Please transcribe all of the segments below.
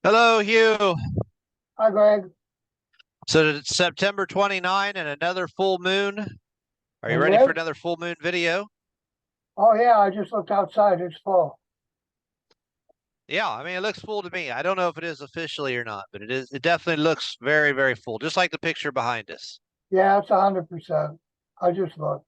Hello, Hugh. Hi, Greg. So it's September 29 and another full moon. Are you It ready for is? another full moon video? Oh, yeah, I just looked outside. It's full. Yeah, I mean, it looks full to me. I don't know if it is officially or not, but it is. It definitely looks very, very full, just like the picture behind us. Yeah, it's 100%. I just looked.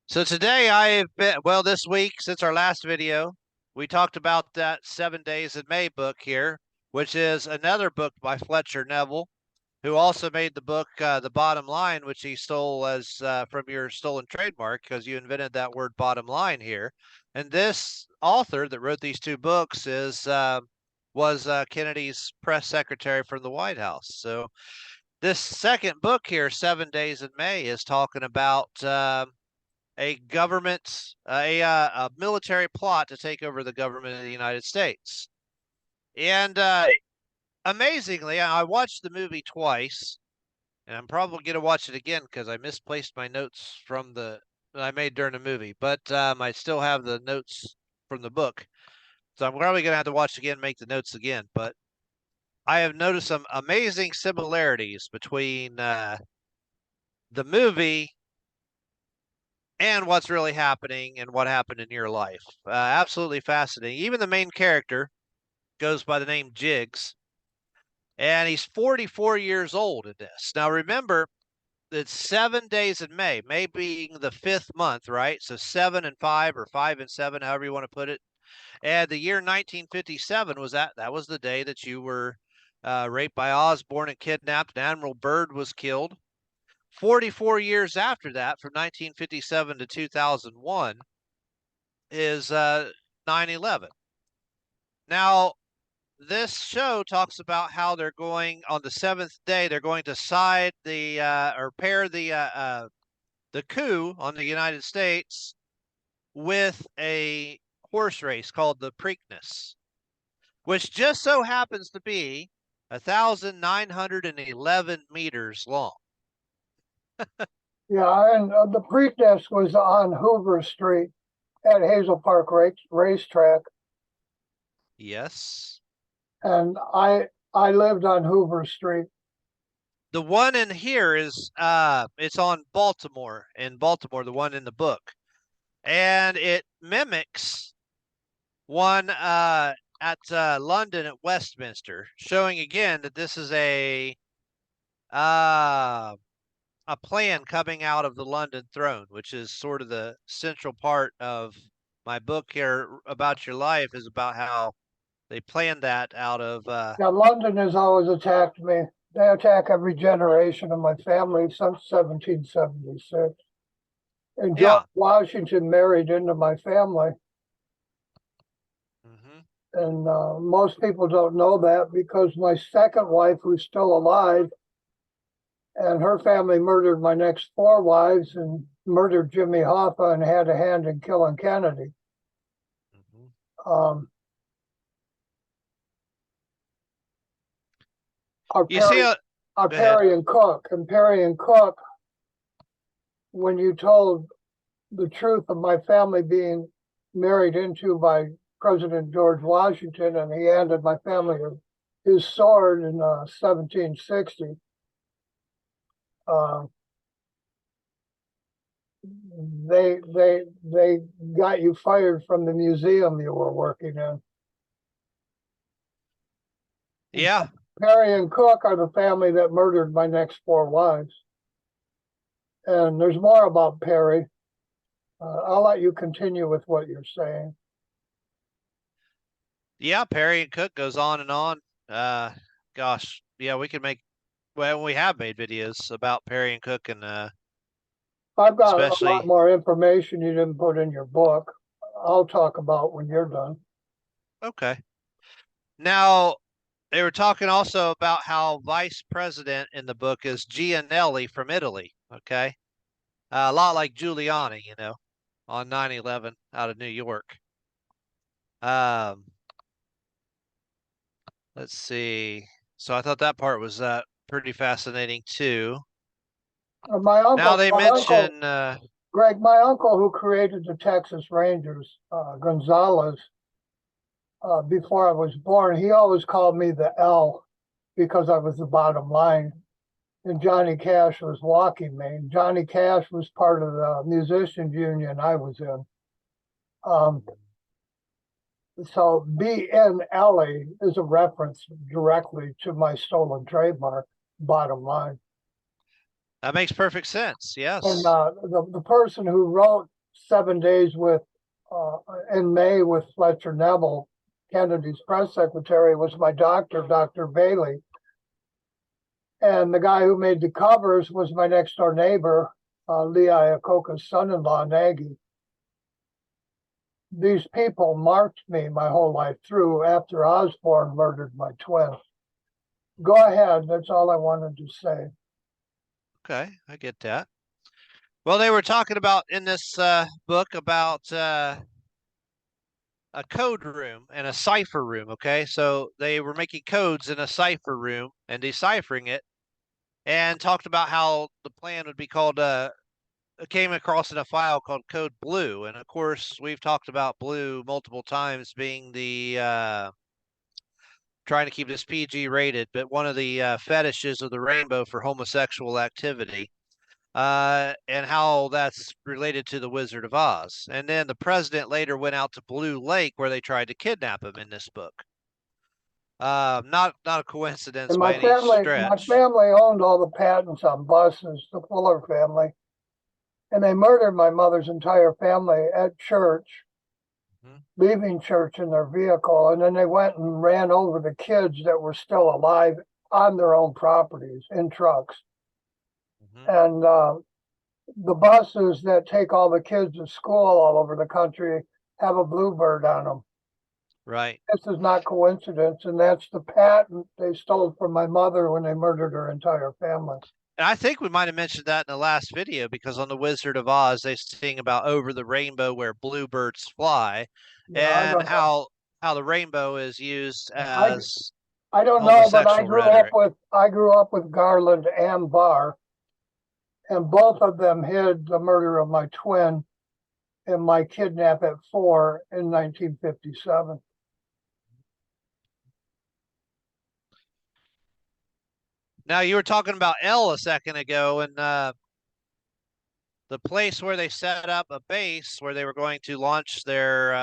So today I've been, well, this week, since our last video, we talked about that 7 Days in May book here, which is another book by Fletcher Knebel, who also made the book The Bottom Line, which he stole as from your stolen trademark because you invented that word bottom line here. And this author that wrote these two books was Kennedy's press secretary from the White House. So this second book here, 7 Days in May, is talking about a government, a military plot to take over the government of the United States. And amazingly, I watched the movie twice, and I'm probably gonna watch it again because I misplaced my notes from the that I made during the movie. But I still have the notes from the book, so I'm probably gonna have to watch it again, make the notes again. But I have noticed some amazing similarities between the movie and what's really happening and what happened in your life. Absolutely fascinating. Even the main character goes by the name Jiggs, and he's 44 years old in this. Now remember, it's 7 days in May, May being the fifth month, right? So 7 and 5 or 5 and 7, however you want to put it. And the year 1957 was that was the day that you were raped by Osborne and kidnapped, and Admiral Byrd was killed. 44 years after that, from 1957 to 2001, is 9/11. Now, this show talks about how they're going on the seventh day. They're going to side the or pair the coup on the United States with a horse race called the Preakness, which just so happens to be 1,911 meters long. Yeah, and the Preakness was on Hoover Street at Hazel Park Racetrack, Yes. and I lived on Hoover Street. The one in here is it's on Baltimore, in Baltimore, the one in the book. And it mimics one at London at Westminster, showing again that this is uh, a plan coming out of the London throne, which is sort of the central part of my book here about your life, is about how they planned that out of Now, London has always attacked me. They attack every generation of my family since 1776. And George yeah. Washington married into my family. Hmm. And most people don't know that because my second wife, who's still alive, and her family murdered my next four wives and murdered Jimmy Hoffa and had a hand in killing Kennedy. Hmm. Um, our You see, Perry, our go ahead. Perry and Cook, and Perry and Cook, when you told the truth of my family being married into by President George Washington, and he handed my family his sword in 1760. Uh, they got you fired from the museum you were working in. And Yeah. Perry and Cook are the family that murdered my next four wives. And there's more about Perry. I'll let you continue with what you're saying. Yeah, Perry and Cook goes on and on. Uh, gosh, yeah, we could make, well, we have made videos about Perry and Cook, and I've got a lot especially, more information you didn't put in your book. I'll talk about when you're done. okay. Now, they were talking also about how vice president in the book is Gianelli from Italy. Okay. A lot like Giuliani, on 9/11 out of New York. Um, let's see. So I thought that part was pretty fascinating too. My Now uncle, they my uncle, mention, Greg, my uncle who created the Texas Rangers, Gonzalez, before I was born. He always called me the L because I was the bottom line. And Johnny Cash was walking me. Johnny Cash was part of the musicians union I was in. So BNLE is a reference directly to my stolen trademark, bottom line. That makes perfect sense. Yes. And the person who wrote 7 Days with in May with Fletcher Knebel, Kennedy's press secretary, was my doctor, Dr. Bailey. And the guy who made the covers was my next door neighbor, Lee Iacocca's son-in-law, Nagy. These people marked me my whole life through after Osborne murdered my twin. Go ahead. That's all I wanted to say. Okay, I get that. Well, they were talking about in this book about a code room and a cipher room. Okay, so they were making codes in a cipher room and deciphering it, and talked about how the plan would be called. Came across in a file called Code Blue, and of course we've talked about blue multiple times being the trying to keep this PG rated, but one of the fetishes of the rainbow for homosexual activity. And how that's related to the Wizard of Oz. And then the president later went out to Blue Lake where they tried to kidnap him in this book. Not a coincidence And by any stretch. my family owned all the patents on buses, the Fuller family. And they murdered my mother's entire family at church, leaving church in their vehicle. And then they went and ran over the kids that were still alive on their own properties in trucks. And the buses that take all the kids to school all over the country have a bluebird on them. Right. This is not coincidence, and that's the patent they stole from my mother when they murdered her entire family. And I think we might have mentioned that in the last video, because on the Wizard of Oz they sing about over the rainbow where bluebirds fly, and how the rainbow is used as I don't know, but I grew up with Garland and Barr. And both of them hid the murder of my twin and my kidnap at 4 in 1957. Now, you were talking about L a second ago, and the place where they set up a base where they were going to launch their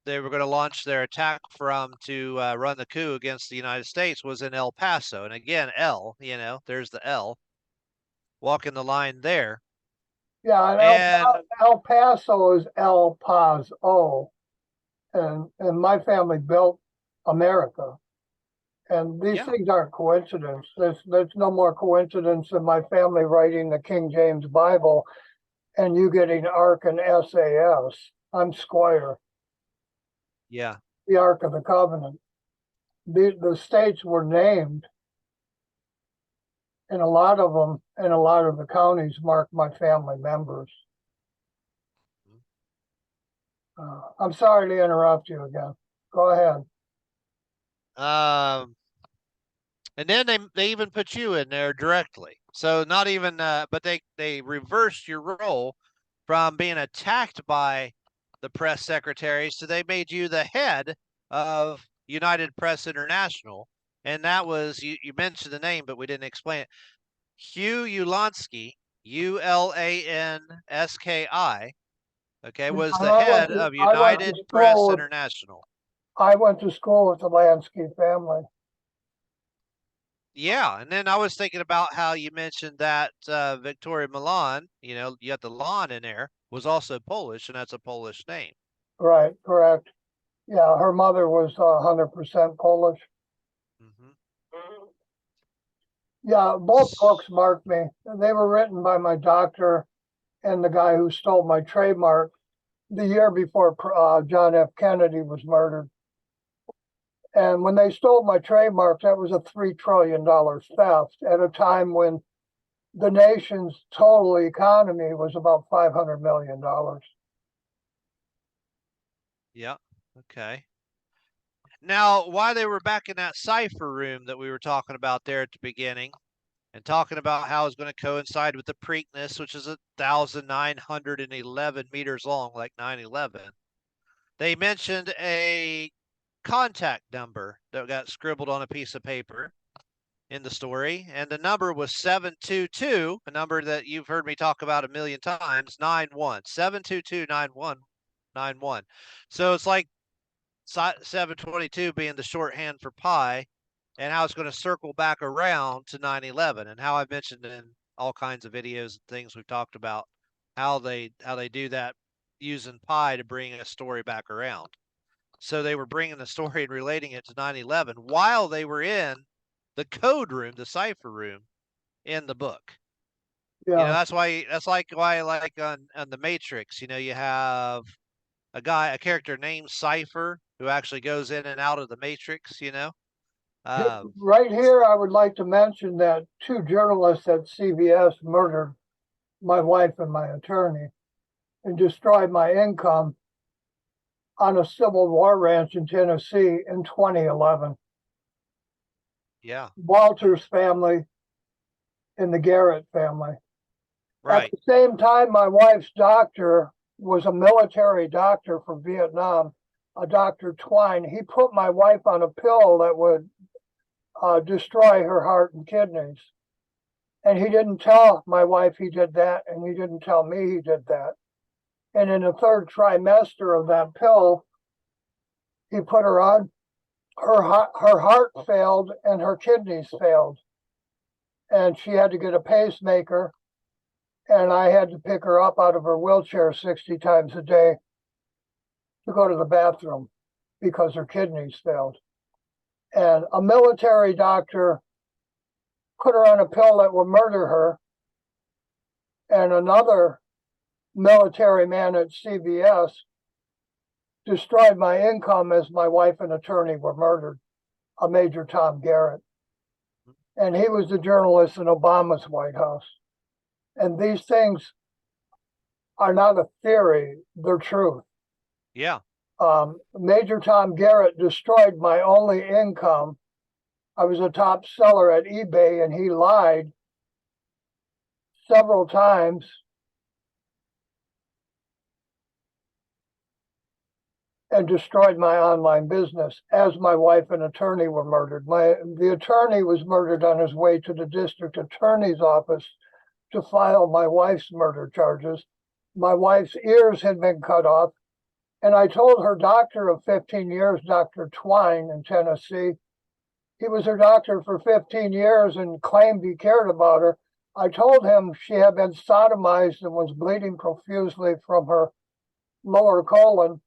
attack from to run the coup against the United States was in El Paso. And again, L, there's the L. Walking the line there. Yeah, and El Paso is El Paso, and my family built America. And these things aren't coincidence. There's no more coincidence than my family writing the King James Bible and you getting Ark and SAS. I'm Squire. Yeah. The Ark of the Covenant. The states were named, and a lot of them and a lot of the counties mark my family members. I'm sorry to interrupt you again. Go ahead. And then they even put you in there directly. So not even, but they reversed your role from being attacked by the press secretaries to they made you the head of United Press International. And that was, you mentioned the name, but we didn't explain it. Hugh Ulansky, Ulanski, okay, was the head of United Press International. I went to school with the Lansky family. Yeah, and then I was thinking about how you mentioned that Victoria Milan, you got the Lon in there, was also Polish, and that's a Polish name. Right, correct. Yeah, her mother was 100% Polish. Yeah, both books marked me. They were written by my doctor and the guy who stole my trademark the year before John F. Kennedy was murdered. And when they stole my trademark, that was a $3 trillion theft at a time when the nation's total economy was about $500 million. Yeah, okay. Now, while they were back in that cipher room that we were talking about there at the beginning, and talking about how it's going to coincide with the Preakness, which is 1,911 meters long, like 9/11. they mentioned a contact number that got scribbled on a piece of paper in the story, and the number was 722, a number that you've heard me talk about a million times, 91, 722-9191. So it's like 722 being the shorthand for pi, and how it's going to circle back around to 9/11, and how I've mentioned in all kinds of videos and things we've talked about how they do that using pi to bring a story back around. So they were bringing the story and relating it to 9/11 while they were in the code room, the cipher room in the book. Yeah. That's why like on the Matrix, you have a character named Cypher who actually goes in and out of the Matrix, Right here, I would like to mention that 2 journalists at CBS murdered my wife and my attorney and destroyed my income on a Civil War ranch in Tennessee in 2011. Yeah. Walter's family and the Garrett family. Right. At the same time, my wife's doctor was a military doctor from Vietnam, a Dr. Twine. He put my wife on a pill that would destroy her heart and kidneys. And he didn't tell my wife he did that, and he didn't tell me he did that. And in the 3rd trimester of that pill, he put her on. Her heart failed and her kidneys failed. And she had to get a pacemaker. And I had to pick her up out of her wheelchair 60 times a day to go to the bathroom because her kidneys failed. And a military doctor put her on a pill that would murder her. And another military man at CBS destroyed my income as my wife and attorney were murdered, a Major Tom Garrett. And he was the journalist in Obama's White House. And these things are not a theory, they're truth. Yeah. Major Tom Garrett destroyed my only income. I was a top seller at eBay, and he lied several times. And destroyed my online business as my wife and attorney were murdered. The attorney was murdered on his way to the district attorney's office to file my wife's murder charges. My wife's ears had been cut off. And I told her doctor of 15 years, Dr. Twine in Tennessee, he was her doctor for 15 years and claimed he cared about her. I told him she had been sodomized and was bleeding profusely from her lower colon,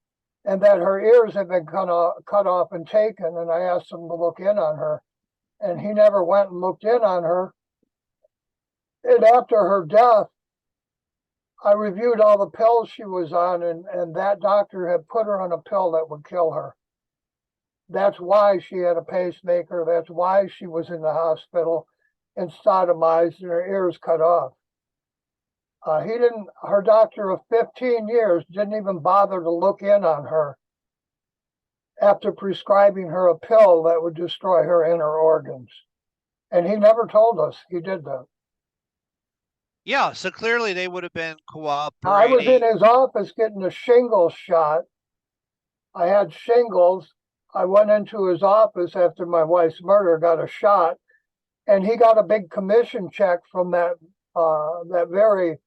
and that her ears had been cut off and taken. And I asked him to look in on her. And he never went and looked in on her. And after her death, I reviewed all the pills she was on, and that doctor had put her on a pill that would kill her. That's why she had a pacemaker. That's why she was in the hospital and sodomized and her ears cut off. Her doctor of 15 years didn't even bother to look in on her after prescribing her a pill that would destroy her inner organs. And he never told us he did that. Yeah, so clearly they would have been cooperating. I was in his office getting a shingles shot. I had shingles. I went into his office after my wife's murder, got a shot, and he got a big commission check from that very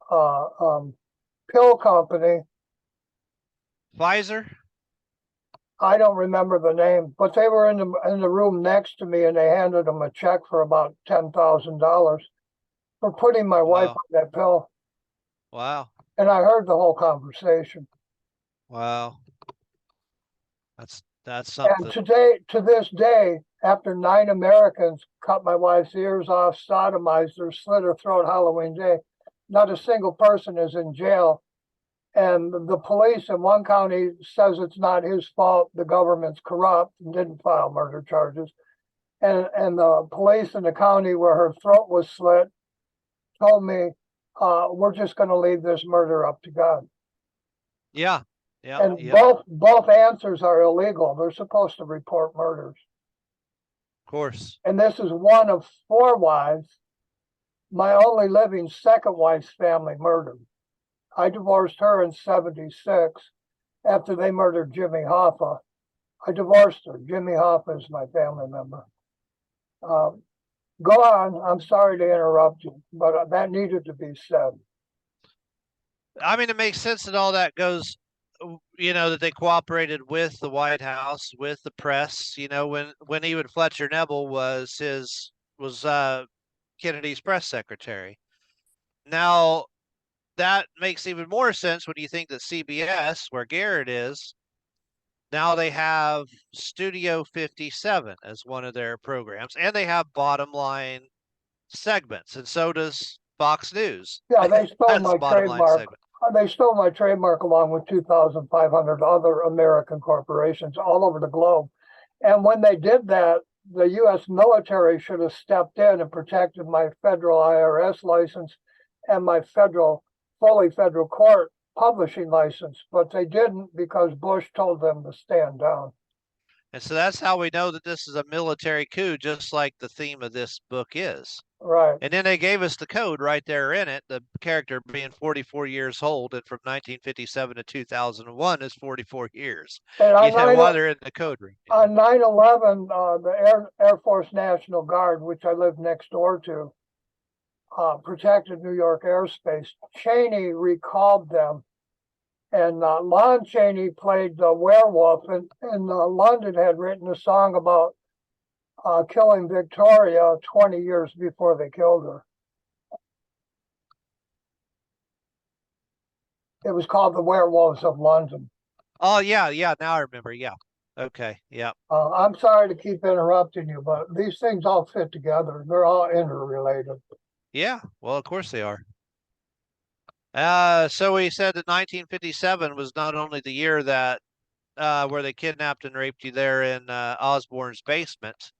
pill company. Pfizer? I don't remember the name, but they were in the room next to me, and they handed him a check for about $10,000 for putting my wife on that pill. Wow. And I heard the whole conversation. Wow. That's something. And to this day, after 9 Americans cut my wife's ears off, sodomized her, slit her throat Halloween Day, not a single person is in jail. And the police in one county says it's not his fault, the government's corrupt and didn't file murder charges. And the police in the county where her throat was slit told me, we're just going to leave this murder up to God. Yeah. Yeah. And yeah. both answers are illegal. They're supposed to report murders. Of course. And this is one of 4 wives, my only living second wife's family murdered. I divorced her in 76. after they murdered Jimmy Hoffa. I divorced her. Jimmy Hoffa is my family member. Go on. I'm sorry to interrupt you, but that needed to be said. I mean, it makes sense that all that goes, that they cooperated with the White House, with the press, when even Fletcher Knebel was Kennedy's press secretary. Now, that makes even more sense when you think that CBS, where Garrett is, now they have Studio 57 as one of their programs, and they have Bottom Line segments, and so does Fox News. Yeah, they stole my trademark. They stole my trademark along with 2,500 other American corporations all over the globe. And when they did that, the U.S. military should have stepped in and protected my federal IRS license and my fully federal court publishing license, but they didn't because Bush told them to stand down. And so that's how we know that this is a military coup, just like the theme of this book is. Right. And then they gave us the code right there in it, the character being 44 years old, and from 1957 to 2001 is 44 years. And while they're in the code ring. On 9/11, the Air Force National Guard, which I live next door to, protected New York airspace. Cheney recalled them, and Lon Chaney played the werewolf, and London had written a song about killing Victoria 20 years before they killed her. It was called The Werewolves of London. Oh, yeah. Now I remember. Yeah. Okay. Yeah. I'm sorry to keep interrupting you, but these things all fit together. They're all interrelated. Yeah. Well, of course they are. So we said that 1957 was not only the year that where they kidnapped and raped you there in Osborne's basement,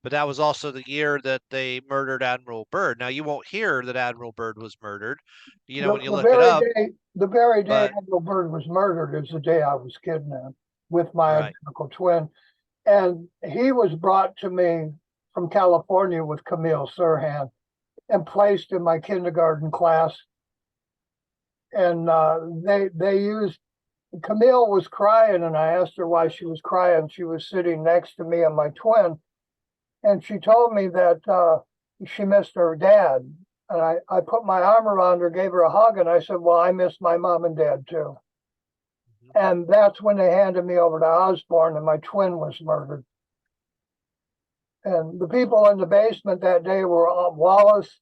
but that was also the year that they murdered Admiral Byrd. Now, you won't hear that Admiral Byrd was murdered, when you look it up. The very day Admiral Byrd was murdered is the day I was kidnapped with my identical twin. And he was brought to me from California with Camille Sirhan and placed in my kindergarten class. And Camille was crying, and I asked her why she was crying. She was sitting next to me and my twin. And she told me that she missed her dad. And I put my arm around her, gave her a hug, and I said, well, I miss my mom and dad too. Mm-hmm. And that's when they handed me over to Osborne, and my twin was murdered. And the people in the basement that day were Wallace,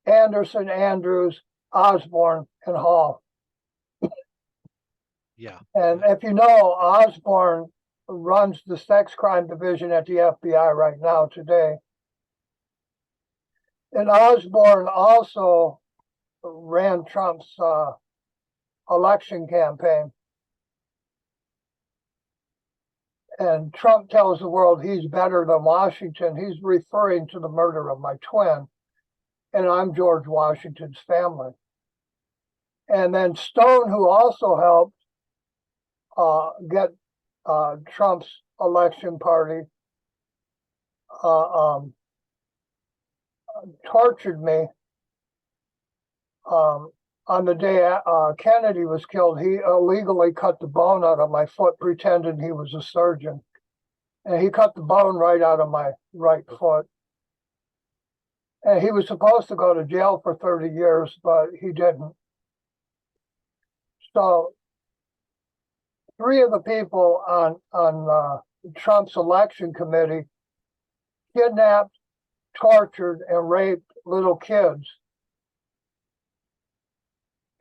Anderson, Andrews, Osborne, and Hall. Yeah. And if you know, Osborne runs the sex crime division at the FBI right now today. And Osborne also ran Trump's election campaign. And Trump tells the world he's better than Washington. He's referring to the murder of my twin. And I'm George Washington's family. And then Stone, who also helped get Trump's election party, tortured me on the day Kennedy was killed. He illegally cut the bone out of my foot, pretending he was a surgeon. And he cut the bone right out of my right foot. And he was supposed to go to jail for 30 years, but he didn't. So 3 of the people on Trump's election committee kidnapped, tortured, and raped little kids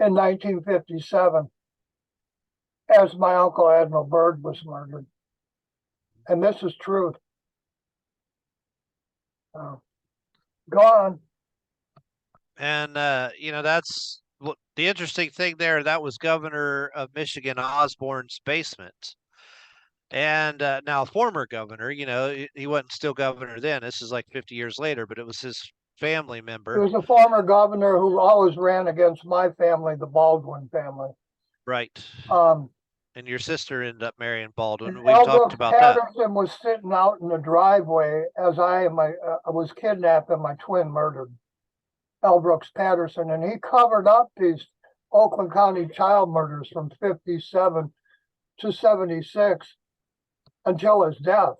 in 1957 as my uncle Admiral Byrd was murdered. And this is truth. Go on. And, that's the interesting thing there. That was Governor of Michigan Osborne's basement. And now former governor, he wasn't still governor then. This is like 50 years later, but it was his family member. He was a former governor who always ran against my family, the Baldwin family. Right. And your sister ended up marrying Baldwin. We've talked about Patterson that. Patterson was sitting out in the driveway as I was kidnapped and my twin murdered. L. Brooks Patterson, and he covered up these Oakland County child murders from 57 to 76 until his death.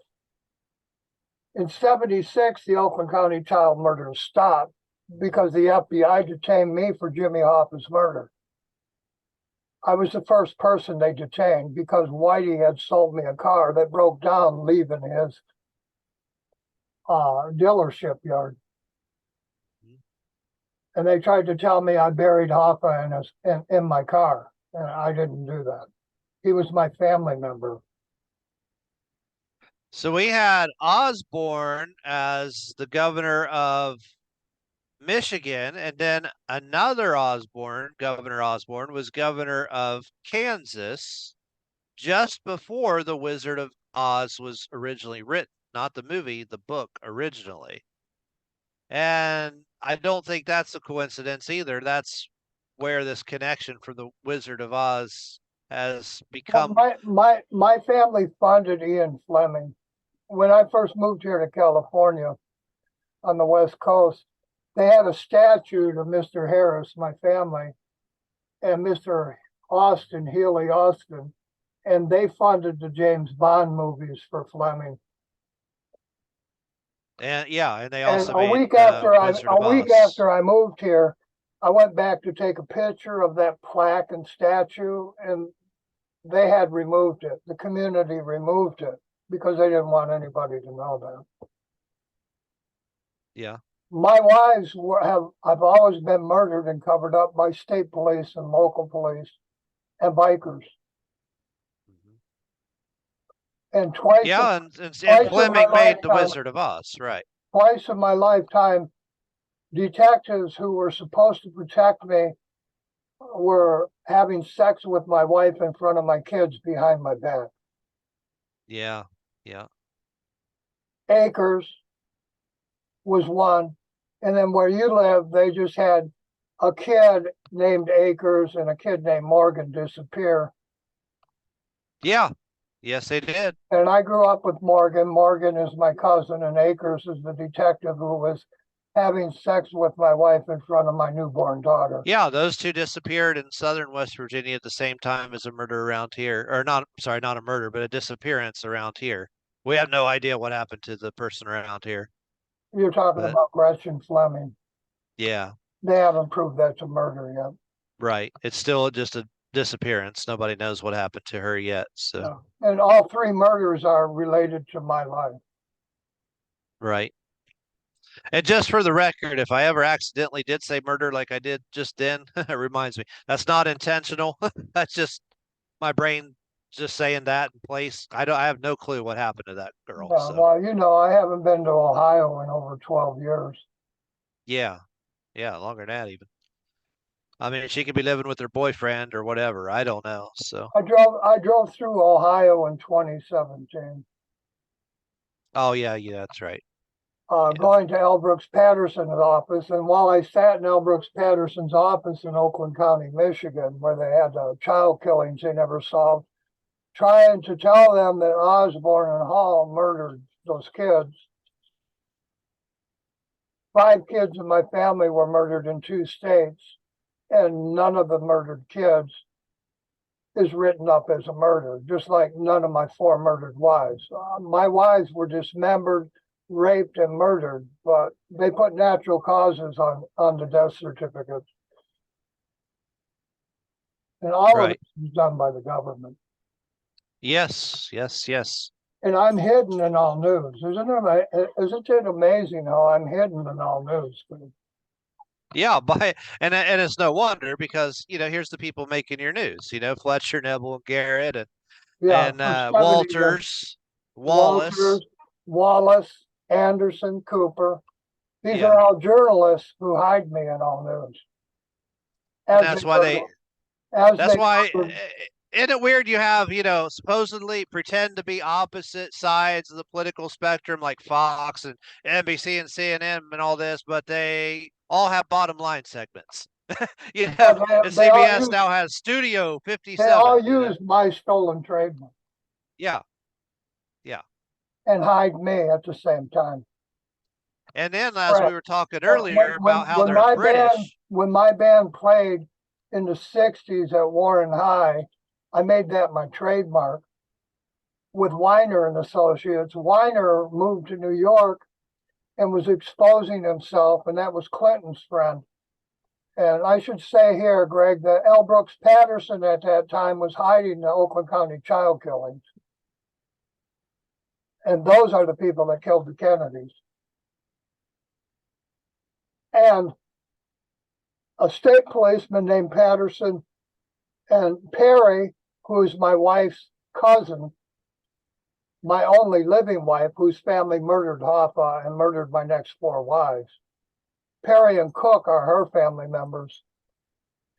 In 76, the Oakland County child murder stopped because the FBI detained me for Jimmy Hoffa's murder. I was the first person they detained because Whitey had sold me a car that broke down leaving his dealership yard. And they tried to tell me I buried Hoffa in my car, and I didn't do that. He was my family member. So we had Osborne as the governor of Michigan, and then another Osborne, Governor Osborne, was governor of Kansas just before The Wizard of Oz was originally written, not the movie, the book originally. And I don't think that's a coincidence either. That's where this connection for The Wizard of Oz has become. My family funded Ian Fleming. When I first moved here to California on the West Coast, they had a statue of Mr. Harris, my family, and Mr. Austin, Healy Austin, and they funded the James Bond movies for Fleming. And yeah, and they also and made a week after I moved here, I went back to take a picture of that plaque and statue, and they had removed it. The community removed it because they didn't want anybody to know that. Yeah. My wives I've always been murdered and covered up by state police and local police and bikers. And twice. Yeah, and Fleming made The Wizard of Oz, right? Twice in my lifetime, detectives who were supposed to protect me were having sex with my wife in front of my kids behind my back. Yeah, yeah. Acres was one. And then where you live, they just had a kid named Akers and a kid named Morgan disappear. Yeah. Yes, they did. And I grew up with Morgan. Morgan is my cousin, and Akers is the detective who was having sex with my wife in front of my newborn daughter. Yeah, those two disappeared in southern West Virginia at the same time as a murder around here. Or not a murder, but a disappearance around here. We have no idea what happened to the person around here. You're talking about Gretchen Fleming. Yeah. They haven't proved that's a murder yet. Right. It's still just a disappearance. Nobody knows what happened to her yet. So. No. And all three murders are related to my life. Right. And just for the record, if I ever accidentally did say murder like I did just then, it reminds me, that's not intentional. That's just my brain just saying that in place. I have no clue what happened to that girl. No, so. Well, you know, I haven't been to Ohio in over 12 years. Yeah. Yeah, longer than that even. I mean, she could be living with her boyfriend or whatever. I don't know. So I drove through Ohio in 2017. Oh yeah, that's right. Going to L. Brooks Patterson's office, and while I sat in L. Brooks Patterson's office in Oakland County, Michigan, where they had child killings they never solved, trying to tell them that Osborne and Hall murdered those kids. 5 kids in my family were murdered in 2 states, and none of the murdered kids is written up as a murder, just like none of my 4 murdered wives. My wives were dismembered, raped, and murdered, but they put natural causes on the death certificates. And all of it is done by the government. Yes. And I'm hidden in all news. Isn't it amazing how I'm hidden in all news? Yeah, and it's no wonder because here's the people making your news. Fletcher, Knebel, and Garrett, and Walters, Wallace, Anderson, Cooper. These are all journalists who hide me in all news. That's why isn't it weird you have, supposedly pretend to be opposite sides of the political spectrum like Fox and NBC and CNN and all this, but they all have bottom line segments. CBS now has Studio 57. They all use my stolen trademark. Yeah. And hide me at the same time. And then, as we were talking earlier about how they're British. When my band played in the 60s at Warren High, I made that my trademark with Weiner and Associates. Weiner moved to New York and was exposing himself, and that was Clinton's friend. And I should say here, Greg, that L. Brooks Patterson at that time was hiding the Oakland County child killings. And those are the people that killed the Kennedys. And a state policeman named Patterson and Perry, who's my wife's cousin, my only living wife, whose family murdered Hoffa and murdered my next 4 wives. Perry and Cook are her family members.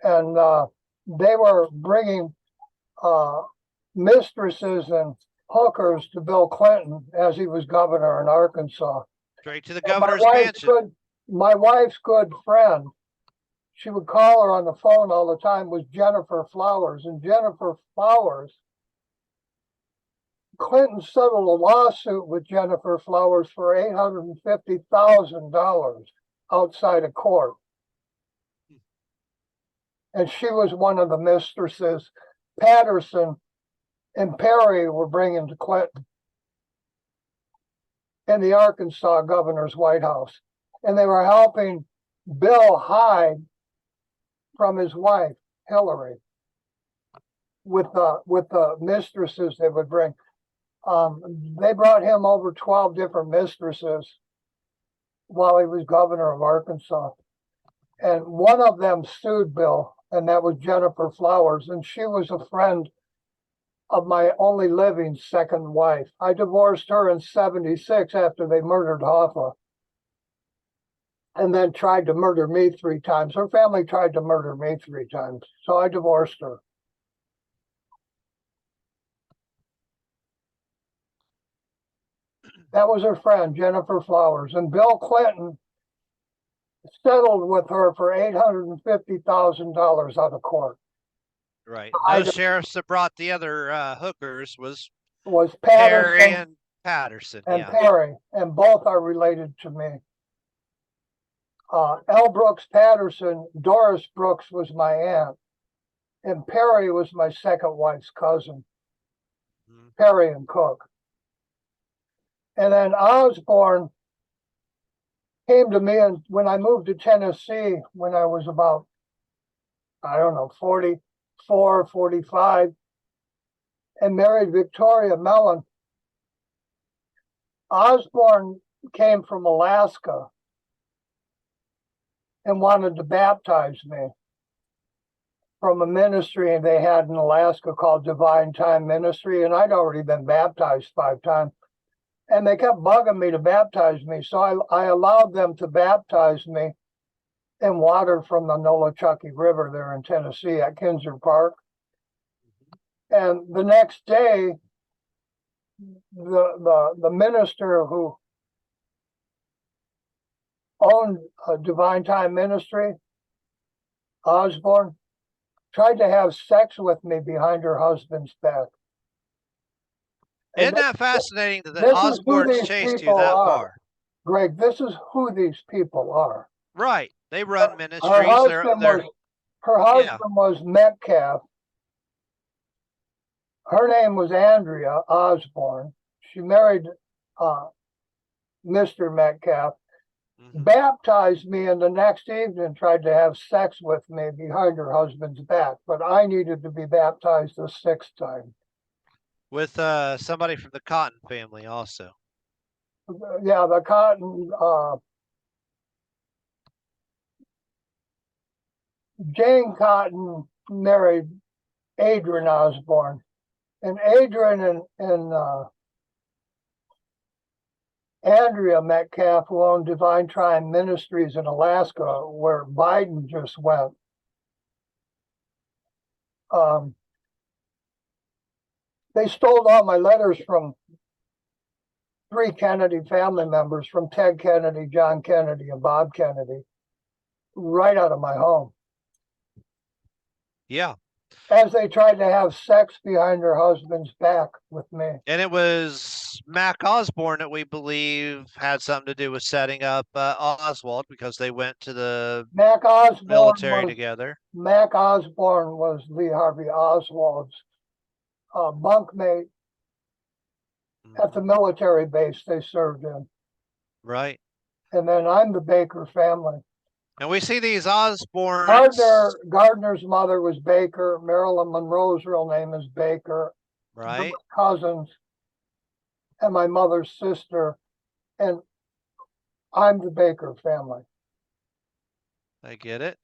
And they were bringing mistresses and hookers to Bill Clinton as he was governor in Arkansas. Straight to the governor's mansion. My wife's good friend, she would call her on the phone all the time, was Jennifer Flowers. And Jennifer Flowers, Clinton settled a lawsuit with Jennifer Flowers for $850,000 outside of court. And she was one of the mistresses Patterson and Perry were bringing to Clinton in the Arkansas governor's White House. And they were helping Bill hide from his wife, Hillary, with the mistresses they would bring. They brought him over 12 different mistresses while he was governor of Arkansas. And one of them sued Bill, and that was Jennifer Flowers. And she was a friend of my only living second wife. I divorced her in '76 after they murdered Hoffa, and then tried to murder me 3 times. Her family tried to murder me 3 times, so I divorced her. That was her friend, Jennifer Flowers. And Bill Clinton settled with her for $850,000 out of court. Right. Those sheriffs that brought the other hookers was Patterson Perry and Patterson. And Perry, and both are related to me. L. Brooks Patterson, Doris Brooks was my aunt, and Perry was my second wife's cousin, Perry and Cook. And then Osborne came to me, and when I moved to Tennessee, when I was about, 44, 45, and married Victoria Mellon. Osborne came from Alaska and wanted to baptize me from a ministry they had in Alaska called Divine Time Ministry, and I'd already been baptized 5 times. And they kept bugging me to baptize me, so I allowed them to baptize me in water from the Nolichucky River there in Tennessee at Kinzer Park. And the next day, the minister who owned a Divine Time Ministry, Osborne, tried to have sex with me behind her husband's back. Isn't that fascinating that the Osbornes chased you that far? Greg, this is who these people are. Right. They run ministries. Her husband was Metcalf. Her name was Andrea Osborne. She married Mr. Metcalf, baptized me, and the next evening tried to have sex with me behind her husband's back. But I needed to be baptized the 6th time. With somebody from the Cotton family also. Yeah, the Cotton, Jane Cotton married Adrian Osborne. And Adrian and Andrea Metcalf, who owned Divine Time Ministries in Alaska, where Biden just went. They stole all my letters from 3 Kennedy family members, from Ted Kennedy, John Kennedy, and Bob Kennedy, right out of my home. Yeah. As they tried to have sex behind her husband's back with me. And it was Mac Osborne that we believe had something to do with setting up Oswald, because they went to the military together. Mac Osborne was Lee Harvey Oswald's bunkmate at the military base they served in. Right. And then I'm the Baker family. And we see these Osbornes. Gardner's mother was Baker. Marilyn Monroe's real name is Baker. Right. Cousins and my mother's sister. And I'm the Baker family. I get it.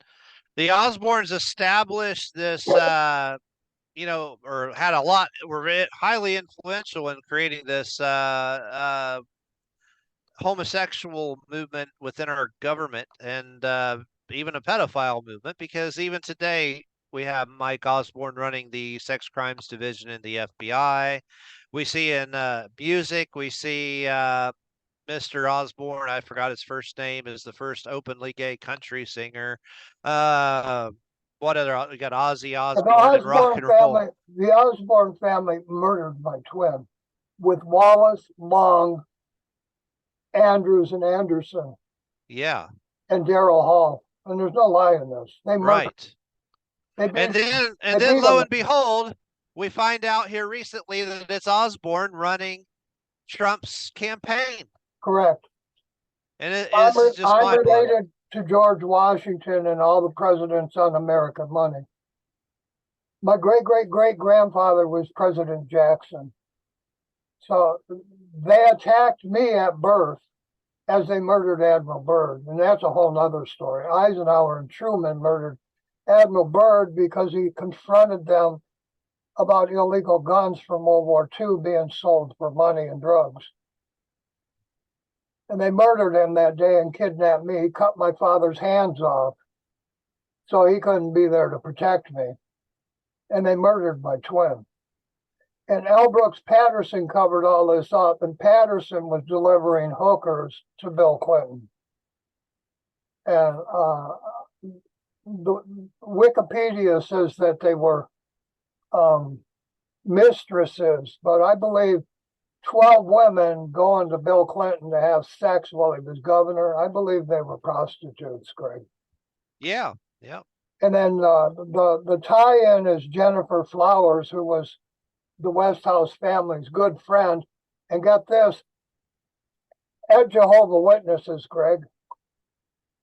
The Osbornes established this, or had were highly influential in creating this homosexual movement within our government, and even a pedophile movement, because even today we have Mike Osborne running the sex crimes division in the FBI. We see in music, we see Mr. Osborne, I forgot his first name, is the first openly gay country singer. What other? We got Ozzy Osbourne and rock and roll. The Osborne family murdered my twin with Wallace, Long, Andrews, and Anderson. Yeah. And Daryl Hall. And there's no lie in this. They murdered. Right. And then lo and behold, we find out here recently that it's Osborne running Trump's campaign. Correct. And it's just I'm related to George Washington and all the presidents on American money. My great-great-great-grandfather was President Jackson. So they attacked me at birth as they murdered Admiral Byrd. And that's a whole nother story. Eisenhower and Truman murdered Admiral Byrd because he confronted them about illegal guns from World War II being sold for money and drugs. And they murdered him that day and kidnapped me. He cut my father's hands off so he couldn't be there to protect me. And they murdered my twin. And L. Brooks Patterson covered all this up, and Patterson was delivering hookers to Bill Clinton. And the Wikipedia says that they were mistresses, but I believe 12 women going to Bill Clinton to have sex while he was governor. I believe they were prostitutes, Greg. Yeah, yeah. And then the tie-in is Jennifer Flowers, who was the Westhouse family's good friend. And get this, at Jehovah's Witnesses, Greg.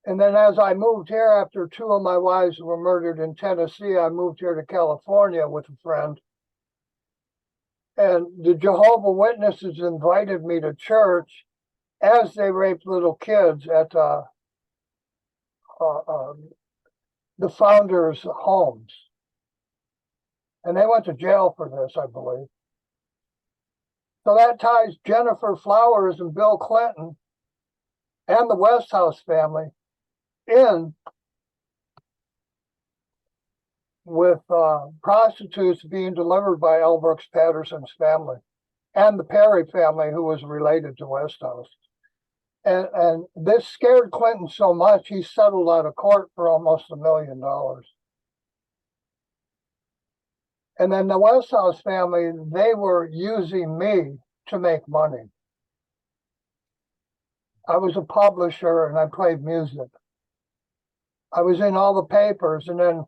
And then as I moved here after two of my wives were murdered in Tennessee, I moved here to California with a friend. And the Jehovah's Witnesses invited me to church as they raped little kids at the founders' homes. And they went to jail for this, I believe. So that ties Jennifer Flowers and Bill Clinton and the Westhouse family in with prostitutes being delivered by L. Brooks Patterson's family and the Perry family, who was related to Westhouse. And this scared Clinton so much, he settled out of court for almost $1 million. And then the Westhouse family, they were using me to make money. I was a publisher and I played music. I was in all the papers, and then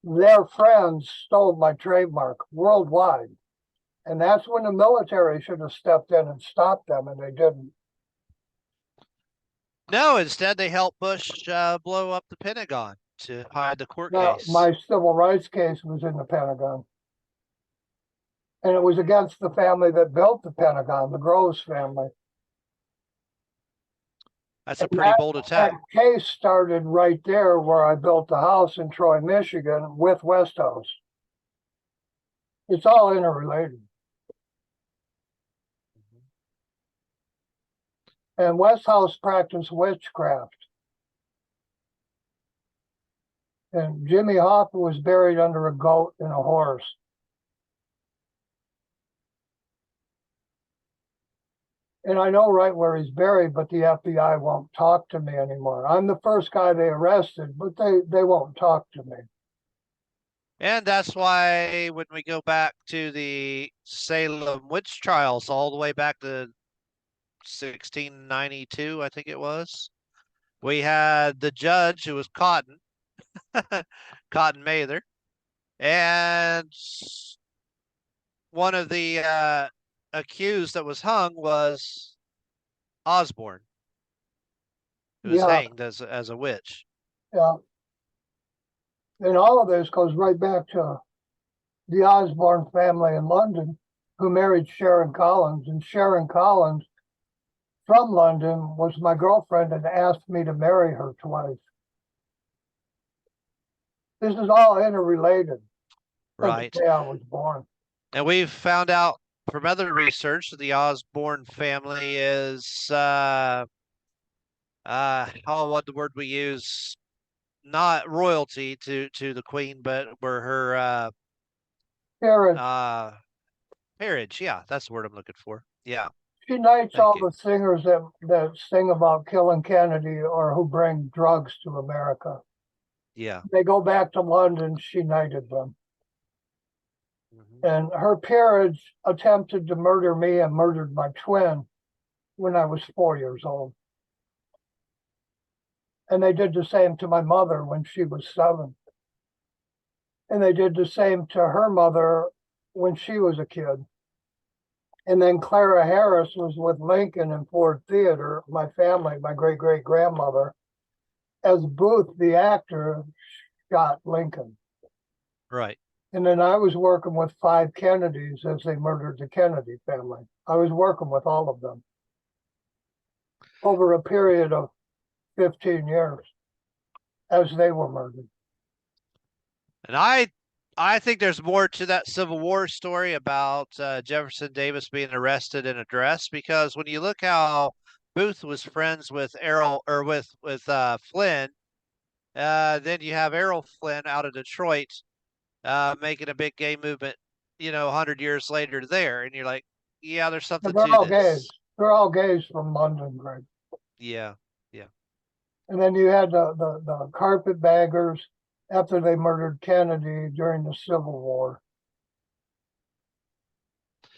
their friends stole my trademark worldwide. And that's when the military should have stepped in and stopped them, and they didn't. No, instead they helped Bush blow up the Pentagon to hide the court case. My civil rights case was in the Pentagon. And it was against the family that built the Pentagon, the Groves family. That's a pretty bold attack. That case started right there where I built the house in Troy, Michigan with Westhouse. It's all interrelated. And Westhouse practiced witchcraft. And Jimmy Hoffa was buried under a goat and a horse. And I know right where he's buried, but the FBI won't talk to me anymore. I'm the first guy they arrested, but they won't talk to me. And that's why when we go back to the Salem witch trials all the way back to 1692, I think it was, we had the judge who was Cotton, Cotton Mather, and one of the accused that was hung was Osborne, who was Yeah, hanged as a witch. yeah. And all of this goes right back to the Osborne family in London, who married Sharon Collins. And Sharon Collins from London was my girlfriend and asked me to marry her twice. This is all interrelated since Right. the day I was born. And we've found out from other research that the Osborne family is what the word we use, not royalty to the queen, but were her Peerage. peerage. Yeah, that's the word I'm looking for. Yeah, She knights thank all you. the singers that sing about killing Kennedy or who bring drugs to America. Yeah. They go back to London, she knighted them. Mhm. And her peerage attempted to murder me and murdered my twin when I was 4 years old. And they did the same to my mother when she was 7. And they did the same to her mother when she was a kid. And then Clara Harris was with Lincoln in Ford Theater, my family, my great-great-grandmother, as Booth, the actor, shot Lincoln. Right. And then I was working with 5 Kennedys as they murdered the Kennedy family. I was working with all of them over a period of 15 years as they were murdered. And I think there's more to that Civil War story about Jefferson Davis being arrested and addressed, because when you look how Booth was friends with Errol or with Flynn, then you have Errol Flynn out of Detroit making a big gay movement, 100 years later there, and you're like, yeah, there's something And they're to all gays. this. They're all gays from London, Greg. Yeah, yeah. And then you had the carpetbaggers after they murdered Kennedy during the Civil War.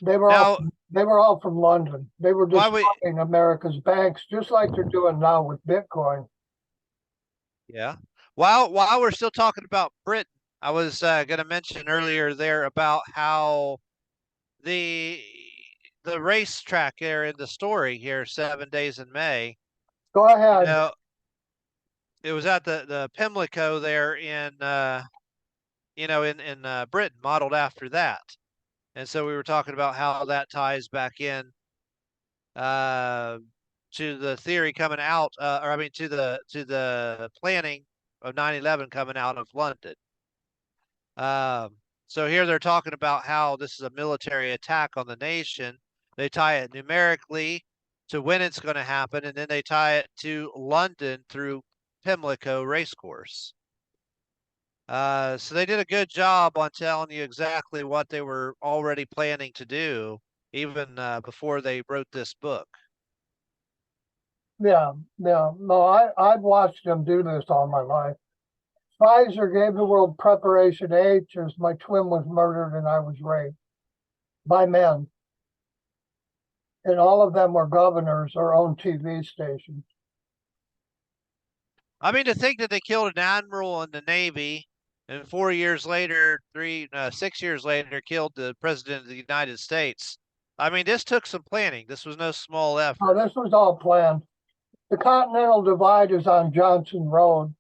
They were all Now, they were all from London. They were why we disrupting America's banks, just like they're doing now with Bitcoin. Yeah. While we're still talking about Britain, I was going to mention earlier there about how the the racetrack there in the story here, 7 Days in May. Go You ahead. know, it was at the Pimlico there in in Britain, modeled after that. And so we were talking about how that ties back in uh, to the theory coming out, or I mean to the planning of 9/11 coming out of London. So here they're talking about how this is a military attack on the nation. They tie it numerically to when it's going to happen, and then they tie it to London through Pimlico Racecourse. So they did a good job on telling you exactly what they were already planning to do, even before they wrote this book. Yeah, yeah. No, I've watched them do this all my life. Pfizer gave the world preparation H as my twin was murdered and I was raped by men. And all of them were governors or owned TV stations. I mean, to think that they killed an admiral in the Navy, and 4 years later, 6 years later, killed the president of the United States. I mean, this took some planning. This was no small Oh, effort. this was all planned. The Continental Divide is on Johnson Road,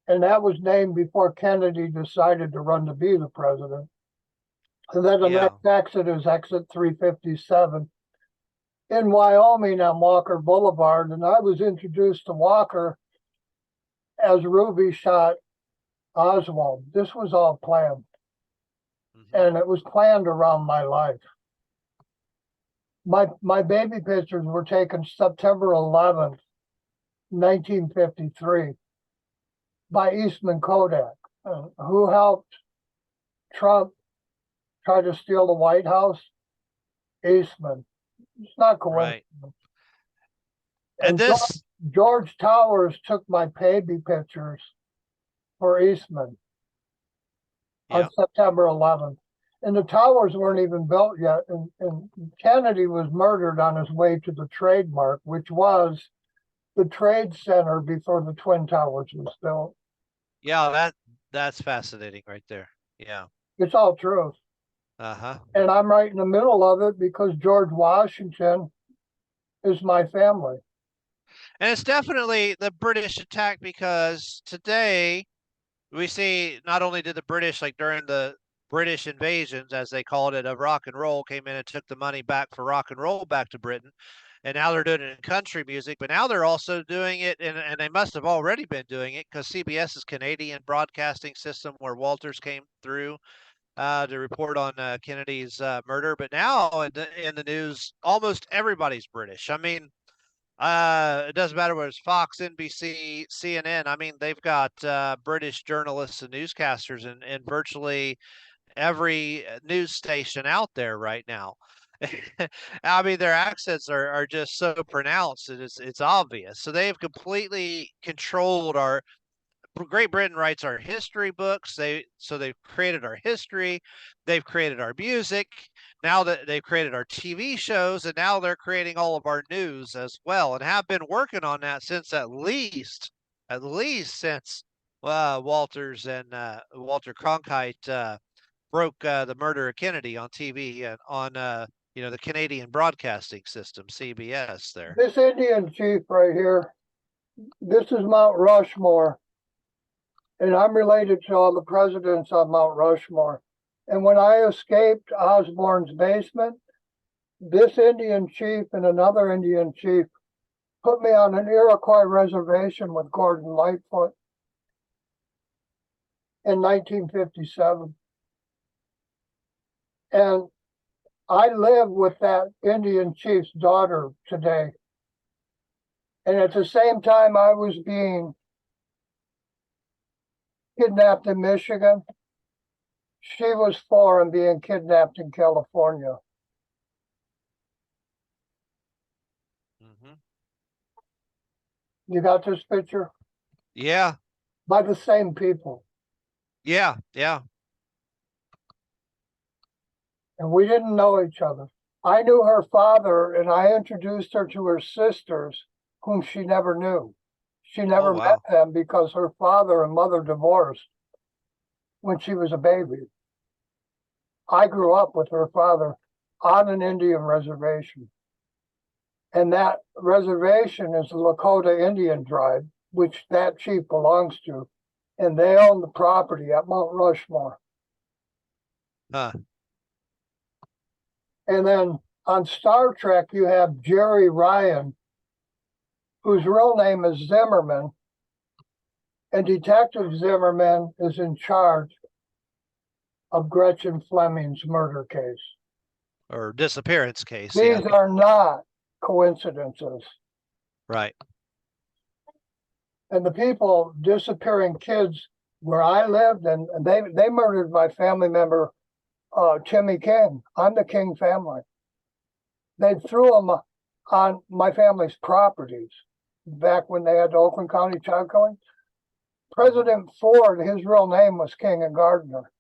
and that was named before Kennedy decided to run to be the president. And then the Yeah, next exit is exit 357 in Wyoming on Walker Boulevard. And I was introduced to Walker as Ruby shot Oswald. This was all planned, and it was planned around my life. My baby pictures were taken September 11th, 1953, by Eastman Kodak, who helped Trump try to steal the White House. Eastman. It's not coincidence. right. And And this, George Towers took my baby pictures for Eastman on yeah, September 11th. And the towers weren't even built yet. And Kennedy was murdered on his way to the trademark, which was the trade center before the Twin Towers was built. yeah, that's fascinating right there. Yeah. It's all truth. Uh-huh. And I'm right in the middle of it because George Washington is my family. And it's definitely the British attack, because today we see not only did the British, like during the British invasions, as they called it, of rock and roll, came in and took the money back for rock and roll back to Britain. And now they're doing it in country music, but now they're also doing it, and they must have already been doing it, because CBS is Canadian broadcasting system, where Walters came through to report on Kennedy's murder. But now in the news, almost everybody's British. I mean, it doesn't matter whether it's Fox, NBC, CNN. I mean, they've got British journalists and newscasters in virtually every news station out there right now. I mean, their accents are just so pronounced that it's obvious. So they've completely controlled our. Great Britain writes our history books. They've created our history, they've created our music. Now that they've created our TV shows, and now they're creating all of our news as well, and have been working on that since at least since Walters and Walter Cronkite broke the murder of Kennedy on TV and on the Canadian Broadcasting System, CBS. There. This Indian chief right here, this is Mount Rushmore. And I'm related to all the presidents on Mount Rushmore. And when I escaped Osborne's basement, this Indian chief and another Indian chief put me on an Iroquois reservation with Gordon Lightfoot in 1957. And I live with that Indian chief's daughter today. And at the same time I was being kidnapped in Michigan, she was 4 and being kidnapped in California. Mm-hmm. You got this picture? Yeah. By the same people. Yeah. Yeah. And we didn't know each other. I knew her father, and I introduced her to her sisters, whom she never knew. She never met them because her father and mother divorced when she was a baby. I grew up with her father on an Indian reservation. And that reservation is the Lakota Indian tribe, which that chief belongs to. And they own the property at Mount Rushmore. Huh. And then on Star Trek, you have Jerry Ryan, whose real name is Zimmerman. And Detective Zimmerman is in charge of Gretchen Fleming's murder case. Or disappearance case. These are not coincidences. Right. And the people disappearing kids where I lived, and they murdered my family member, Timmy King. I'm the King family. They threw them on my family's properties back when they had the Oakland County Child Killing. President Ford, his real name was King and Gardner.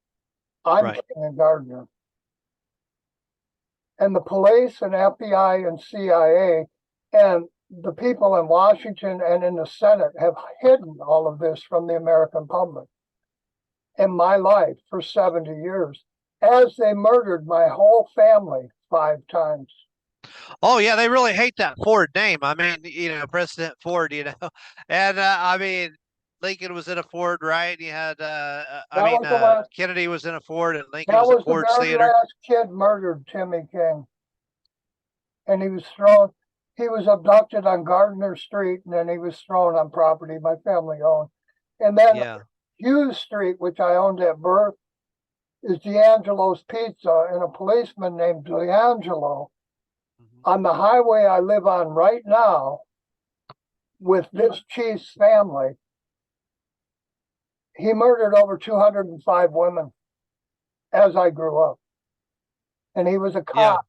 I'm King and Gardner. And the police and FBI and CIA and the people in Washington and in the Senate have hidden all of this from the American public in my life for 70 years, as they murdered my whole family 5 times. Oh, yeah, they really hate that Ford name. I mean, President Ford, and I mean, Lincoln was in a Ford, right? You had, Kennedy was in a Ford, and Lincoln was a Ford Theater. The last kid murdered, Timmy King. And he was abducted on Gardner Street, and then he was thrown on property my family owned. And then Hughes Street, which I owned at birth, is D'Angelo's Pizza, and a policeman named D'Angelo on the highway I live on right now with this chief's family. He murdered over 205 women as I grew up. And he was a cop.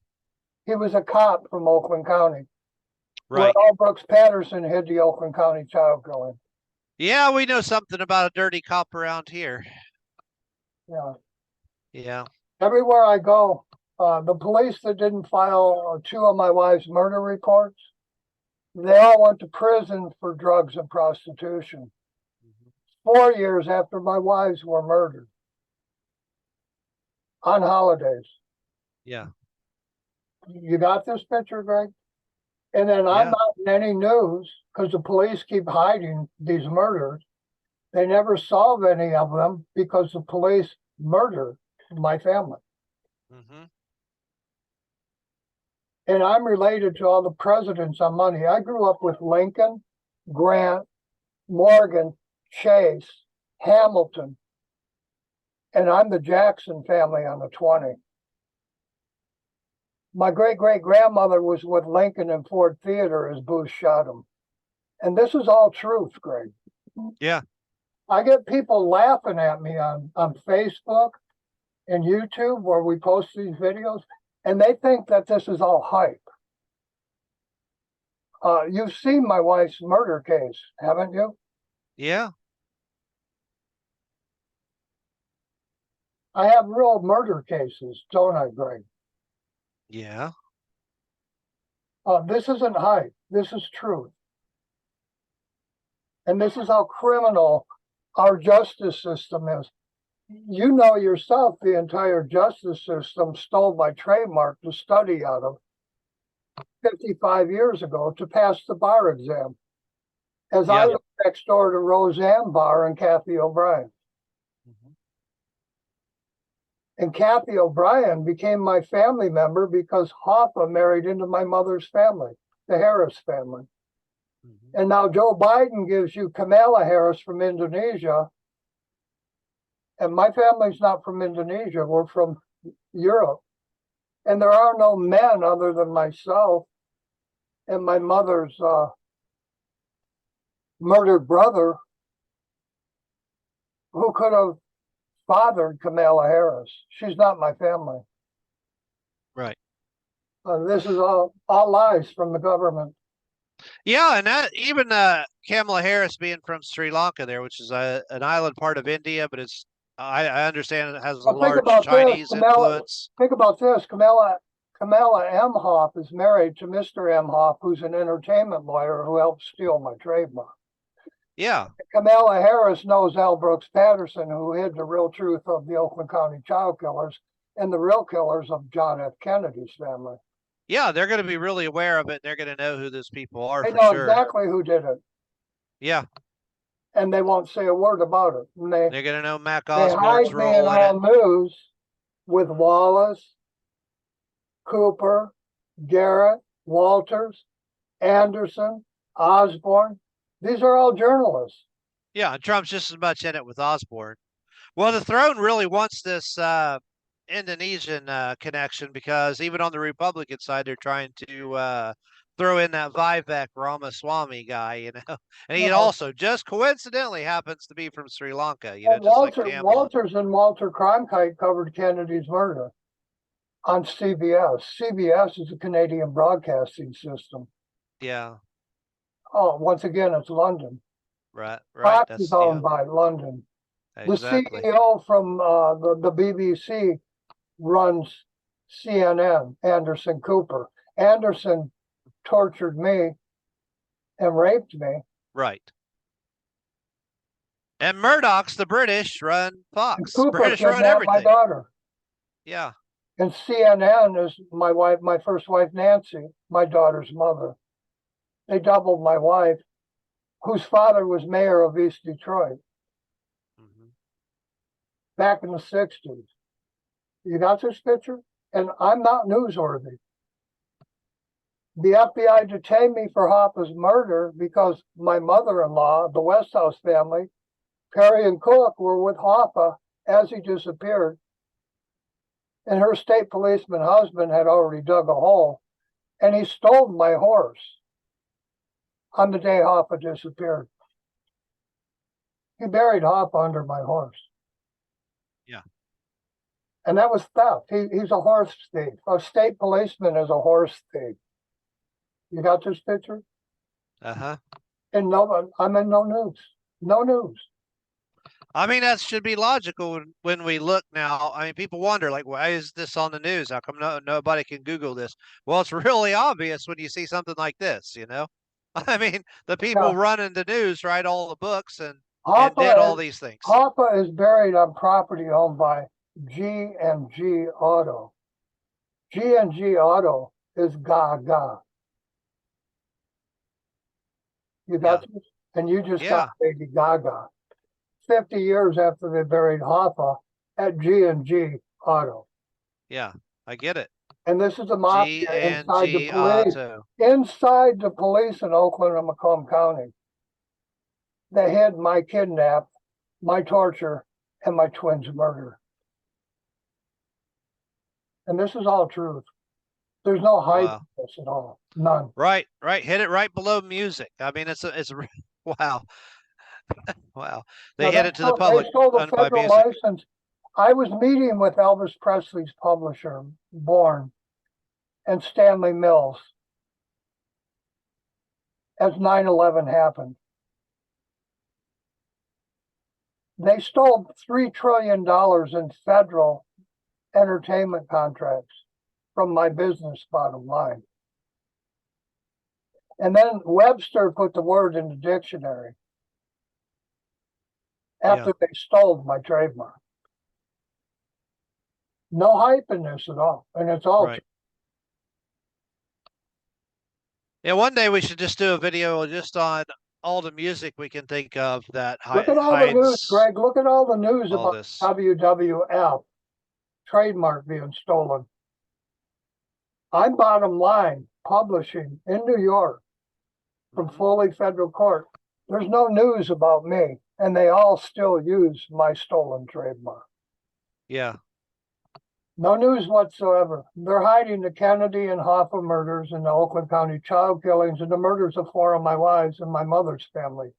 Yeah. He was a cop from Oakland County. Right. Where Al Brooks Patterson hid the Oakland County child killing. Yeah, we know something about a dirty cop around here. Yeah. Yeah. Everywhere I go, the police that didn't file 2 of my wife's murder reports, they all went to prison for drugs and prostitution. 4 years after my wives were murdered. on holidays. Yeah. You got this picture, Greg? And then I'm Yeah. not in any news because the police keep hiding these murders. They never solve any of them because the police murder my family. Mm-hmm. And I'm related to all the presidents on money. I grew up with Lincoln, Grant, Morgan, Chase, Hamilton, and I'm the Jackson family on the 20. My great-great-grandmother was with Lincoln in Ford Theater as Booth shot him. And this is all truth, Greg. Yeah. I get people laughing at me on Facebook and YouTube where we post these videos, and they think that this is all hype. You've seen my wife's murder case, haven't you? Yeah. I have real murder cases, don't I, Greg? Yeah. This isn't hype. This is truth. And this is how criminal our justice system is. You know yourself, the entire justice system stole my trademark to study out of 55 years ago to pass the bar exam. As I lived next door to Roseanne Barr and Kathy O'Brien. Mm-hmm. And Kathy O'Brien became my family member because Hoffa married into my mother's family, the Harris family. Mm-hmm. And now Joe Biden gives you Kamala Harris from Indonesia. And my family's not from Indonesia, we're from Europe. And there are no men other than myself and my mother's murdered brother who could have fathered Kamala Harris. She's not my family. Right. This is all lies from the government. Yeah, and that even Kamala Harris being from Sri Lanka there, which is an island part of India, but it's I understand it has a large Chinese influence. Think about this. Kamala Emhoff is married to Mr. Emhoff, who's an entertainment lawyer who helped steal my trademark. Yeah. Kamala Harris knows Al Brooks Patterson, who hid the real truth of the Oakland County child killers and the real killers of John F. Kennedy's family. Yeah, they're going to be really aware of it. They're going to know who those people are. They know exactly who did it. Yeah. And they won't say a word about it. And they're going to know Mac Osborne's role in all news with Wallace, Cooper, Garrett, Walters, Anderson, Osborne. These are all journalists. Yeah, and Trump's just as much in it with Osborne. Well, the throne really wants this Indonesian connection because even on the Republican side, they're trying to throw in that Vivek Ramaswamy guy, you know, and he also just coincidentally happens to be from Sri Lanka, you know, just like Walters and Walter Cronkite covered Kennedy's murder on CBS. CBS is a Canadian broadcasting system. Yeah. Oh, once again, it's London. Right. Fox is owned by London. Exactly. The CEO from the BBC runs CNN, Anderson Cooper. Anderson tortured me and raped me. Right. And Murdoch's the British run Fox. British run everything. My daughter. Yeah. And CNN is my first wife, Nancy, my daughter's mother. They doubled my wife, whose father was mayor of East Detroit. Mm-hmm. Back in the 60s. You got this picture? And I'm not newsworthy. The FBI detained me for Hoffa's murder because my mother-in-law, the Westhouse family, Perry and Cook, were with Hoffa as he disappeared. And her state policeman husband had already dug a hole, and he stole my horse on the day Hoffa disappeared. He buried Hoffa under my horse. Yeah. And that was theft. He's a horse thief. A state policeman is a horse thief. You got this picture? Uh-huh. And I'm in no news. No news. I mean, that should be logical when we look now. I mean, people wonder, like, why is this on the news? How come nobody can Google this? Well, it's really obvious when you see something like this, you know? I mean, the people running the news write all the books and did all these things. Hoffa is buried on property owned by G&G Auto. G&G Auto is Gaga. You got this? And you just got Lady Gaga. 50 years after they buried Hoffa at G&G Auto. Yeah, I get it. And this is the mafia inside the G&G police. Auto. Inside the police in Oakland and Macomb County. They hid my kidnap, my torture, and my twins' murder. And this is all truth. There's no hype in this at all. None. Right. Hit it right below music. I mean, it's wow. Wow. They hit it to the public. They stole the federal license. I was meeting with Elvis Presley's publisher, Bourne, and Stanley Mills as 9/11 happened. They stole $3 trillion in federal entertainment contracts from my business, bottom line. And then Webster put the word in the dictionary after they stole my trademark. No hype in this at all. And it's all right. Yeah, one day we should just do a video just on all the music we can think of that Look at all the news, Greg. Look at all the news about this. WWF trademark being stolen. I'm bottom line publishing in New York from Foley Federal Court. There's no news about me, and they all still use my stolen trademark. Yeah. No news whatsoever. They're hiding the Kennedy and Hoffa murders and the Oakland County child killings and the murders of 4 of my wives and my mother's family.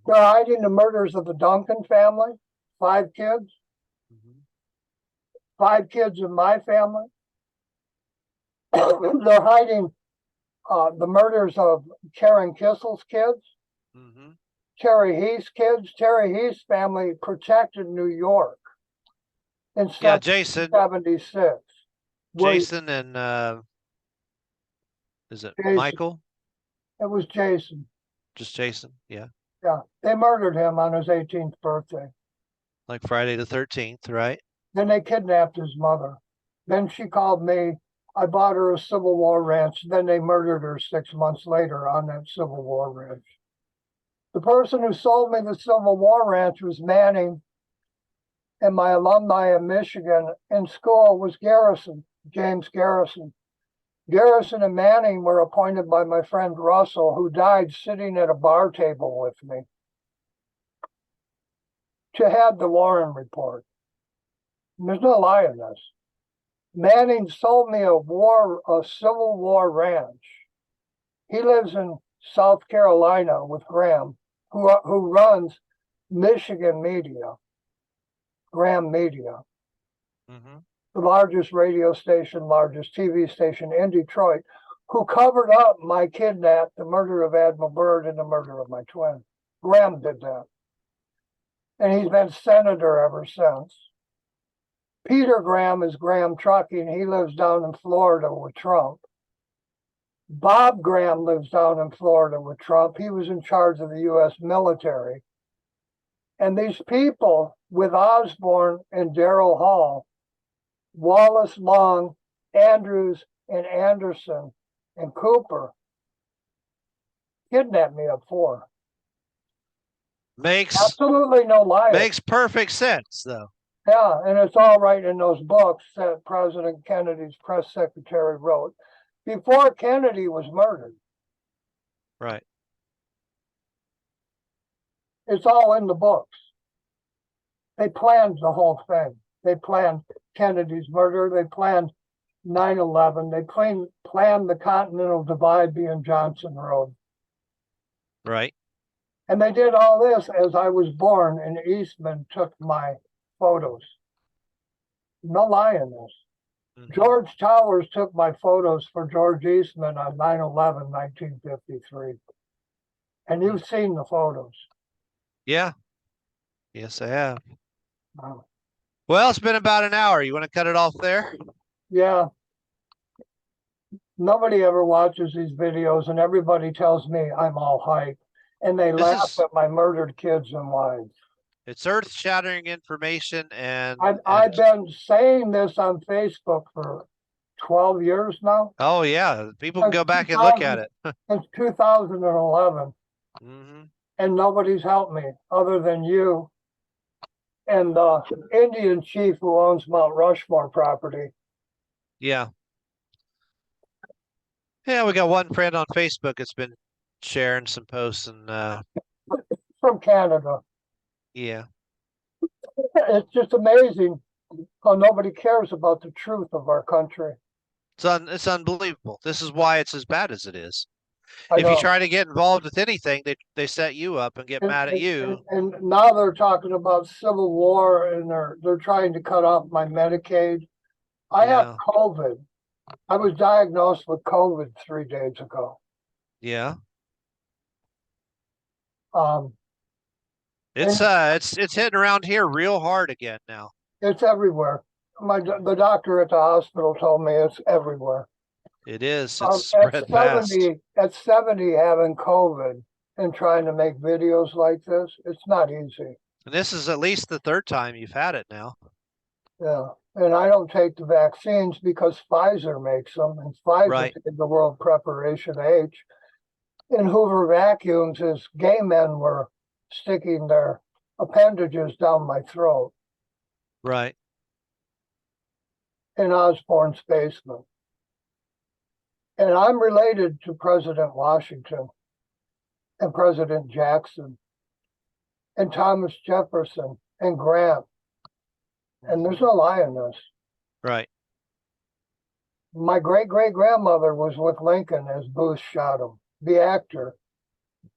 They're hiding the murders of the Duncan family, 5 kids. 5 kids in my family. They're hiding the murders of Karen Kissel's kids, Terry Heath's kids. Terry Heath's family protected New York in 1976. Jason and is it Jason. Michael? It was Jason. Just Jason, yeah. Yeah, they murdered him on his 18th birthday. Like Friday the 13th, right? Then they kidnapped his mother. Then she called me. I bought her a Civil War ranch. Then they murdered her 6 months later on that Civil War ranch. The person who sold me the Civil War ranch was Manning, and my alumni in Michigan in school was Garrison, James Garrison. Garrison and Manning were appointed by my friend Russell, who died sitting at a bar table with me, to have the Warren report. And there's no lie in this. Manning sold me a Civil War ranch. He lives in South Carolina with Graham, who runs Michigan Media, Graham Media, the largest radio station, largest TV station in Detroit, who covered up my kidnap, the murder of Admiral Byrd, and the murder of my twin. Graham did that. And he's been senator ever since. Peter Graham is Graham Trucking. He lives down in Florida with Trump. Bob Graham lives down in Florida with Trump. He was in charge of the U.S. military. And these people with Osborne and Darrell Hall, Wallace Long, Andrews and Anderson and Cooper kidnapped me at 4. Makes absolutely no lie. Makes perfect sense, though. Yeah, and it's all right in those books that President Kennedy's press secretary wrote before Kennedy was murdered. Right. It's all in the books. They planned the whole thing. They planned Kennedy's murder. They planned 9/11. They planned the Continental Divide being Johnson Road. Right. And they did all this as I was born, and Eastman took my photos. No lie in this. George Towers took my photos for George Eastman on 9/11, 1953. And you've seen the photos. Yeah. Yes, I have. Wow. Well, it's been about an hour. You want to cut it off there? Yeah. Nobody ever watches these videos, and everybody tells me I'm all hype. And they laugh at my murdered kids and wives. It's earth-shattering information, and I've been saying this on Facebook for 12 years now. Oh yeah, people can Since go back and look at 2000 it. Since 2011, hmm and nobody's helped me other than you and the Indian chief who owns Mount Rushmore property. Yeah. Yeah, we got one friend on Facebook that's been sharing some posts, and From Canada. yeah, It's just amazing how nobody cares about the truth of our country. it's unbelievable. This is why it's as bad as it is. I If you know. try to get involved with anything, they set you up and get mad at you. And now they're talking about civil war, and they're trying to cut off my Medicaid. I have Yeah, COVID. I was diagnosed with COVID 3 days ago. yeah. Um, It's and it's hitting around here real hard again now. it's everywhere. The doctor at the hospital told me it's everywhere. It is. It's At spread fast. 70, having COVID and trying to make videos like this, it's not easy. And this is at least the third time you've had it now. Yeah. And I don't take the vaccines because Pfizer makes them, and Pfizer Right. did the World Preparation H. In Hoover vacuums, as gay men were sticking their appendages down my throat Right. in Osborne's basement. And I'm related to President Washington and President Jackson and Thomas Jefferson and Grant. And there's no lie in this. Right. My great-great-grandmother was with Lincoln as Booth shot him, the actor.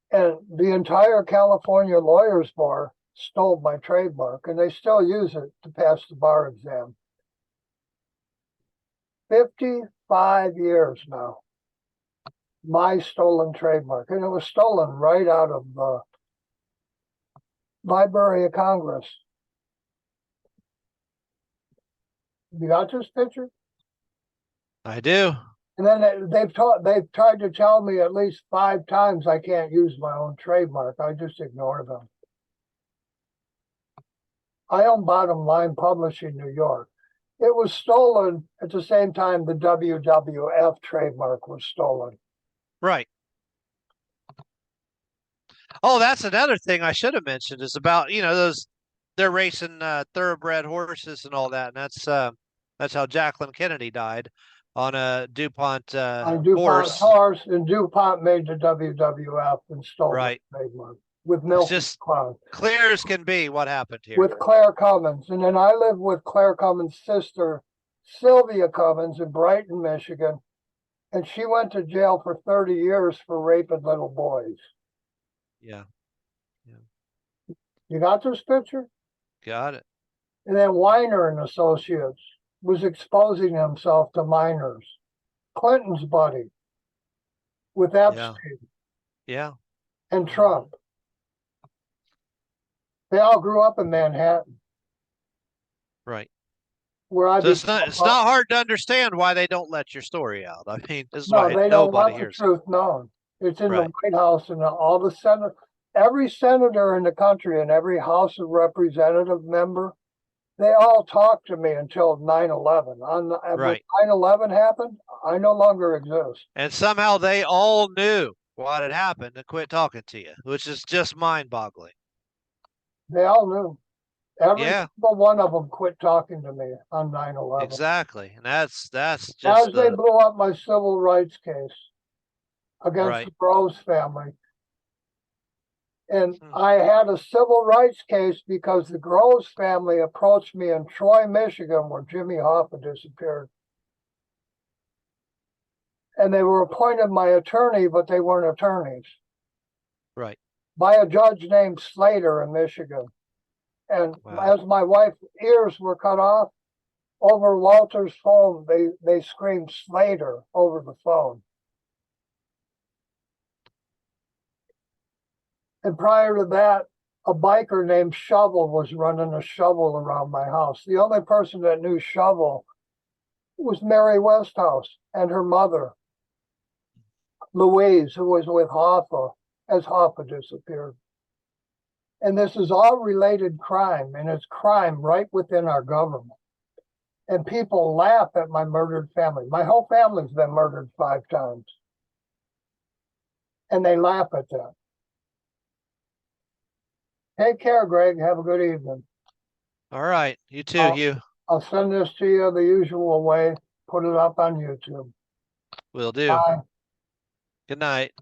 And the entire California Lawyers Bar stole my trademark, and they still use it to pass the bar exam. 55 years now. My stolen trademark. And it was stolen right out of the Library of Congress. You got this picture? I do. And then they've tried to tell me at least 5 times I can't use my own trademark. I just ignore them. I own Bottom Line Publishing, New York. It was stolen at the same time the WWF trademark was stolen. Right. Oh, that's another thing I should have mentioned is about, they're racing thoroughbred horses and all that. And that's how Jacqueline Kennedy died on a DuPont On DuPont's horse, and DuPont made the WWF and stole Right. the trademark with Milton just Cloud. Clear as can be what happened here. With Claire Cummins. And then I lived with Claire Cummins' sister, Sylvia Cummins, in Brighton, Michigan. And she went to jail for 30 years for raping little boys. Yeah. You got this picture? Got it. And then Weiner and Associates was exposing himself to minors. Clinton's buddy with Epstein. Yeah. And Trump. They all grew up in Manhattan. Right. Where so it's not hard to understand why they don't let your story out. I mean, this is why they don't nobody want hears the truth known. It's in Right. the White House, and all the every senator in the country and every House of Representative member, they all talked to me until 9/11. Right. When 9/11 happened, I no longer exist. And somehow they all knew what had happened and quit talking to you, which is just mind-boggling. They all knew. Every Yeah. single one of them quit talking to me on 9/11. Exactly. And that's just As they blew up my civil rights case against the Groves family. And I had a civil rights case because the Groves family approached me in Troy, Michigan, where Jimmy Hoffa disappeared. And they were appointed my attorney, but they weren't attorneys. Right. By a judge named Slater in Michigan. And as my wife's ears were cut off, over Walter's phone, they screamed Slater over the phone. And prior to that, a biker named Shovel was running a shovel around my house. The only person that knew Shovel was Mary Westhouse and her mother, Louise, who was with Hoffa as Hoffa disappeared. And this is all related crime, and it's crime right within our government. And people laugh at my murdered family. My whole family's been murdered 5 times. And they laugh at that. Take care, Greg. Have a good evening. All right. You too, Hugh. I'll send this to you the usual way. Put it up on YouTube. Will do. Bye. Good night.